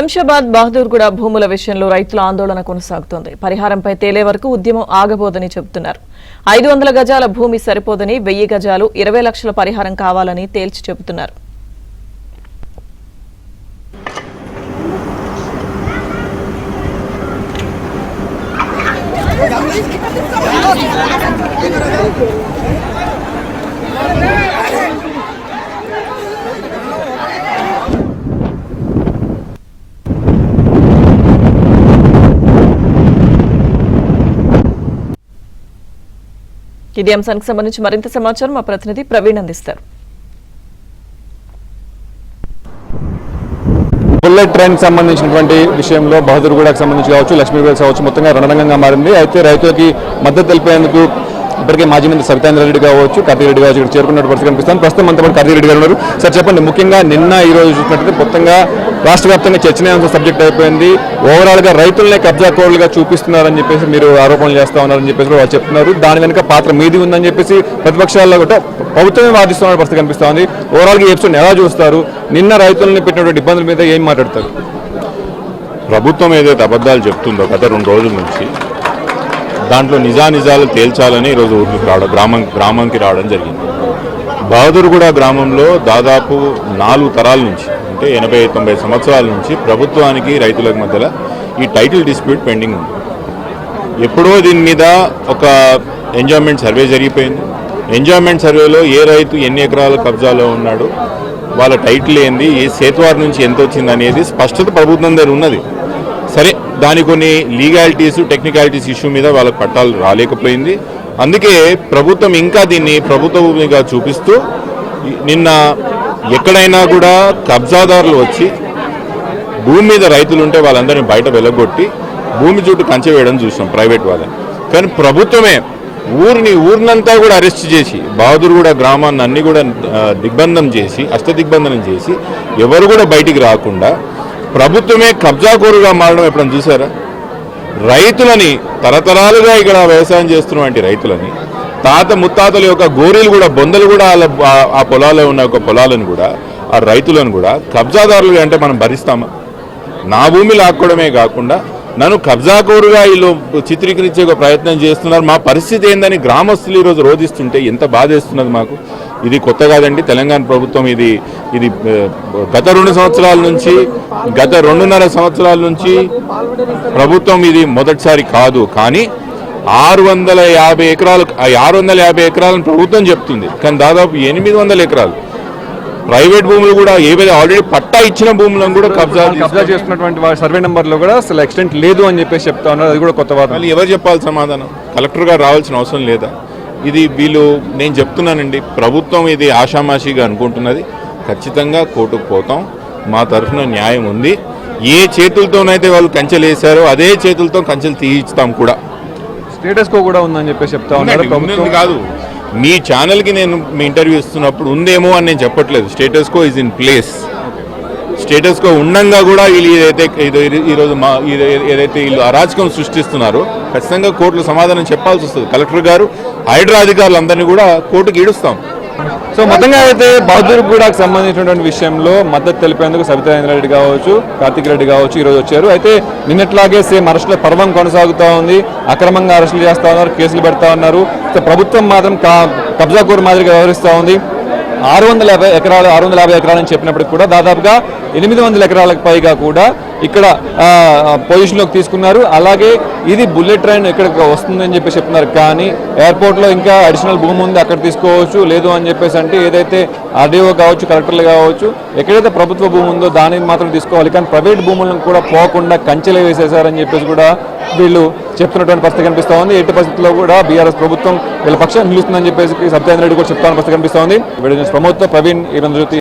శంషాబాద్ బహదూర్గూడ భూముల విషయంలో రైతుల ఆందోళన కొనసాగుతోంది. పరిహారంపై తేలే వరకు ఉద్యమం ఆగబోదని చెబుతున్నారు. 500 గజాల భూమి సరిపోదని 1000 గజాలు 20 లక్షల పరిహారం కావాలని తేల్చి చెబుతున్నారు. ఇదే అంశానికి సంబంధించి మరింత సమాచారం మా ప్రతినిధి ప్రవీణ్ అందిస్తారు. బుల్లెట్ ట్రైన్ సంబంధించినటువంటి విషయంలో బహదూర్గూడకు సంబంధించి కావచ్చు, లక్ష్మీవేల్స్ కావచ్చు, మొత్తంగా రణరంగంగా మారింది. అయితే రైతులకి మద్దతు తెలిపేందుకు ఇప్పటికే మాజీ మంత్రి సవితాంద్ర రెడ్డి కావచ్చు, కార్తీక్ రెడ్డి కావచ్చు ఇక్కడ చేరుకున్నట్టు పరిస్థితి కనిపిస్తాను. ప్రస్తుతం అంతా పాటు కార్తీక్ రెడ్డి గారు ఉన్నారు. సార్ చెప్పండి, ముఖ్యంగా నిన్న ఈ రోజు చూసినట్లయితే మొత్తంగా రాష్ట్ర వ్యాప్తంగా చర్చనీయాంశ సబ్జెక్ట్ అయిపోయింది. ఓవరాల్ గా రైతులనే కబ్జా కోర్లుగా చూపిస్తున్నారని చెప్పేసి మీరు ఆరోపణలు చేస్తా ఉన్నారని చెప్పేసి వాళ్ళు చెప్తున్నారు. దాని వెనుక పాత్ర మీది ఉందని చెప్పేసి ప్రతిపక్షాల్లో కూడా ప్రభుత్వమే వాదిస్తున్న పరిస్థితి కనిపిస్తా ఉంది. ఓవరాల్ గా ఈ ఎపిసోడ్ ఎలా చూస్తారు? నిన్న రైతులని పెట్టినటువంటి ఇబ్బందుల మీద ఏం మాట్లాడతారు? ప్రభుత్వం ఏదైతే అబద్ధాలు చెప్తుందో గత 2 రోజుల నుంచి దాంట్లో నిజాలు తేల్చాలని ఈరోజు ఊరికి గ్రామానికి రావడం జరిగింది. బహదూర్గూడ గ్రామంలో దాదాపు 4 తరాల నుంచి అంటే 80-90 సంవత్సరాల నుంచి ప్రభుత్వానికి రైతులకు మధ్యలో ఈ టైటిల్ డిస్ప్యూట్ పెండింగ్ ఉంది. ఎప్పుడో దీని మీద ఒక ఎంజాయ్మెంట్ సర్వే జరిగిపోయింది. ఎంజాయ్మెంట్ సర్వేలో ఏ రైతు ఎన్ని ఎకరాల కబ్జాలో ఉన్నాడు, వాళ్ళ టైటిల్ ఏంది, ఏ సేతువారి నుంచి ఎంత వచ్చింది అనేది స్పష్టత ప్రభుత్వం దగ్గర ఉన్నది. సరే, దాని కొన్ని లీగాలిటీస్ టెక్నికాలిటీస్ ఇష్యూ మీద వాళ్ళకి పట్టాలు రాలేకపోయింది. అందుకే ప్రభుత్వం ఇంకా దీన్ని ప్రభుత్వ భూమిగా చూపిస్తూ నిన్న ఎక్కడైనా కూడా కబ్జాదారులు వచ్చి భూమి మీద రైతులు ఉంటే వాళ్ళందరినీ బయట వెలగొట్టి భూమి చుట్టూ కంచె వేయడం చూసాం ప్రైవేట్ వాళ్ళని. కానీ ప్రభుత్వమే ఊరినంతా కూడా అరెస్ట్ చేసి బహదూర్గూడ గ్రామాన్ని అన్ని కూడా అష్టదిగ్బంధనం చేసి ఎవరు కూడా బయటికి రాకుండా ప్రభుత్వమే కబ్జాకోరుగా మారడం ఎప్పుడైనా చూసారా? రైతులని తరతరాలుగా ఇక్కడ వ్యవసాయం చేస్తున్నటువంటి రైతులని తాత ముత్తాతల యొక్క గోరీలు కూడా బొందలు కూడా ఆ పొలాల్లో ఉన్న ఒక పొలాలను కూడా ఆ రైతులను కూడా కబ్జాదారులుగా అంటే మనం భరిస్తామా? నా భూమి లాక్కోవడమే కాకుండా నన్ను కబ్జాకోరుగా వీళ్ళు చిత్రీకరించే ఒక ప్రయత్నం చేస్తున్నారు. మా పరిస్థితి ఏందని గ్రామస్తులు ఈరోజు రోధిస్తుంటే ఎంత బాధేస్తున్నది మాకు. ఇది కొత్త కాదండి. తెలంగాణ ప్రభుత్వం ఇది గత 2 సంవత్సరాల నుంచి గత 2.5 సంవత్సరాల నుంచి ప్రభుత్వం ఇది మొదటిసారి కాదు. కానీ 650 ఎకరాలను ప్రభుత్వం చెప్తుంది. కానీ దాదాపు 800 ఎకరాలు ప్రైవేట్ భూములు కూడా ఏవైతే ఆల్రెడీ పట్టా ఇచ్చిన భూములను కూడా కబ్జా చేస్తున్నటువంటి సర్వే నెంబర్లో కూడా అసలు ఎక్స్టెంట్ లేదు అని చెప్పేసి చెప్తా ఉన్నారు. అది కూడా కొత్త వాదన. ఎవరు చెప్పాలి సమాధానం? కలెక్టర్ గారు రావాల్సిన అవసరం లేదా? ఇది నేను చెప్తున్నానండి, ప్రభుత్వం ఇది ఆషామాషిగా అనుకుంటున్నది. ఖచ్చితంగా కోర్టుకు పోతాం. మా తరఫున న్యాయం ఉంది. ఏ చేతులతోనైతే వాళ్ళు కంచెలు వేశారో అదే చేతులతో కంచెలు తీయిస్తాం కూడా. స్టేటస్ కో కూడా ఉందని చెప్పేసి చెప్తా ఉన్నారు. కాదు, మీ ఛానల్కి నేను మీ ఇంటర్వ్యూ ఇస్తున్నప్పుడు ఉందేమో అని నేను చెప్పట్లేదు. Status quo is in place. Status quo ఉండంగా కూడా వీళ్ళు ఈరోజు ఏదైతే వీళ్ళు అరాచకం సృష్టిస్తున్నారో ఖచ్చితంగా కోర్టులో సమాధానం చెప్పాల్సి వస్తుంది. కలెక్టర్ గారు హైడ్రా అధికారులందరినీ కూడా కోర్టుకి ఈడుస్తాం. సో మొత్తంగా అయితే బహదూర్గూడకు సంబంధించినటువంటి విషయంలో మద్దతు తెలిపేందుకు సవితాంద్ర రెడ్డి కావచ్చు, కార్తీక్ రెడ్డి కావచ్చు ఈరోజు వచ్చారు. అయితే నిన్నట్లాగే సేమ్ అరెస్టుల పర్వం కొనసాగుతూ ఉంది. అక్రమంగా అరెస్టులు చేస్తూ ఉన్నారు, కేసులు పెడతా ఉన్నారు. సో ప్రభుత్వం మాత్రం కబ్జాకోరు మాదిరిగా వ్యవహరిస్తూ ఉంది. 650 ఎకరాలని చెప్పినప్పటికి కూడా దాదాపుగా 800 ఎకరాలకు పైగా కూడా ఇక్కడ పొజిషన్లోకి తీసుకున్నారు. అలాగే ఇది బుల్లెట్ ట్రైన్ ఇక్కడికి వస్తుందని చెప్పి చెప్తున్నారు. కానీ ఎయిర్పోర్ట్లో ఇంకా అడిషనల్ భూమి ఉంది, అక్కడ తీసుకోవచ్చు. లేదు అని చెప్పేసి అంటే ఏదైతే ఆర్డీఓ కావచ్చు, కలెక్టర్లు కావచ్చు, ఎక్కడైతే ప్రభుత్వ భూమి ఉందో దానికి మాత్రం తీసుకోవాలి. కానీ ప్రైవేట్ భూములను కూడా పోకుండా కంచెలే వేసేశారని చెప్పేసి కూడా వీళ్ళు చెప్తున్నటువంటి పరిస్థితి కనిపిస్తూ ఉంది. ఎట్టి పరిస్థితుల్లో కూడా బీఆర్ఎస్ ప్రభుత్వం వీళ్ళ పక్షాన్ని నిలుస్తుందని చెప్పేసి సత్యేంద్ర రెడ్డి కూడా చెప్తామని పరిస్థితి కనిపిస్తూ ఉంది. ప్రమోద్తో ప్రవీణ్, ఈ జ్యోతి.